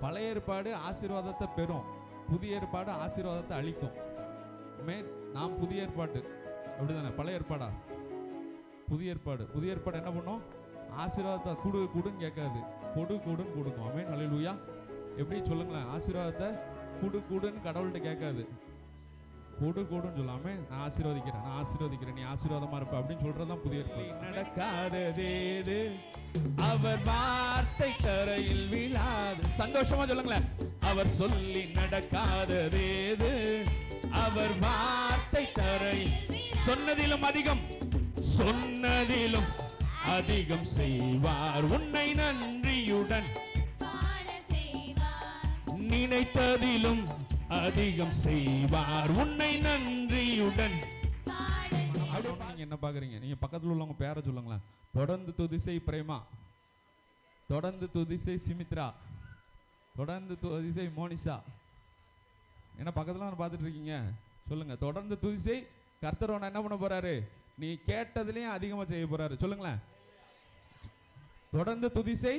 பழைய ஏற்பாடு ஆசீர்வாதத்தை பெறும், புதிய ஏற்பாடு ஆசீர்வாதத்தை அளிக்கும். நாம் புதிய ஏற்பாடு அப்படிதானே? பழைய ஏற்பாடா? புதிய ஏற்பாடு. புதிய ஏற்பாடு என்ன பண்ணும்? ஆசீர்வாதத்தை குடுன்னு கேட்காது, கொடுன்னு கொடுக்கும். ஆமென், அல்லேலூயா. எப்படி சொல்லுங்களேன்? ஆசீர்வாதத்தை குடுன்னு கடவுள்கிட்ட கேட்காது, கொடுன்னு சொல்லாம நான் ஆசீர்வதிக்கிறேன், நீ ஆசீர்வாதமா இருப்ப அப்படின்னு சொல்றதுதான் புதிய ஏற்பாடு. நடக்காததேது அவர் வார்த்தை தரையில் விழாது. சந்தோஷமா சொல்லுங்களேன். அவர் சொல்லி நடக்காததேது அவர் வார்த்தை தரையில். சொன்னதிலும் அதிகம் செய்வார். உன்னை நன்றியுடன் நினைத்ததிலும் அதிகம் செய்வார். உன்னை நன்றியுடன். நீங்க என்ன பாக்குறீங்க? நீங்க பக்கத்துல உள்ளவங்க பேரை சொல்லுங்களேன். தொடர்ந்து துதிசை பிரேமா, தொடர்ந்து துதிசை சிமித்ரா, தொடர்ந்து துதிசை மோனிஷா. என்ன பக்கத்துல பார்த்துட்டு இருக்கீங்க? சொல்லுங்க. தொடர்ந்து துதிசை கர்த்தர் உன்னை என்ன பண்ண போறாரு? நீ கேட்டதுலயும் அதிகமா செய்ய போறாரு. சொல்லுங்களேன். தொடர்ந்து துதிசை,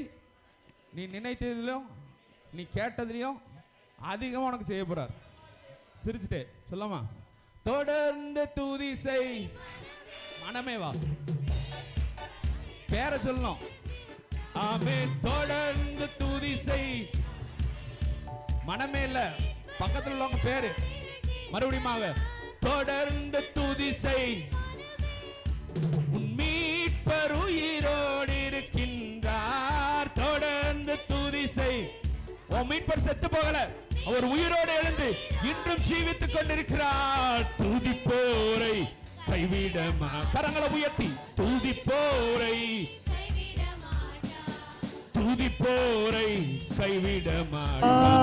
நீ நினைத்ததிலும் நீ கேட்டதுலயும் அதிகமா உனக்கு செய்ய போறார். சிரிச்சுட்டே சொல்லாமா? தொடர்ந்து துதிசை மனமே வா. பேரை சொல்லணும். ஆமென். தொடர்ந்து துதிசை மனமே இல்ல, பக்கத்துல உள்ளவங்க பேரு. மறுபடியும் தொடர்ந்து துதிசை. உன் மீட்பர் உயிரோடு இருக்கின்றார். தொடர்ந்து துதிசை. உன் மீட்பர் செத்து போகல, அவர் உயிரோடு எழுந்து இன்றும் ஜீவித்துக் கொண்டிருக்கிறார். துதிப்போரை கைவிடமா. கரங்களை உயர்த்தி துதிப்போரை கைவிட மாட்டார்.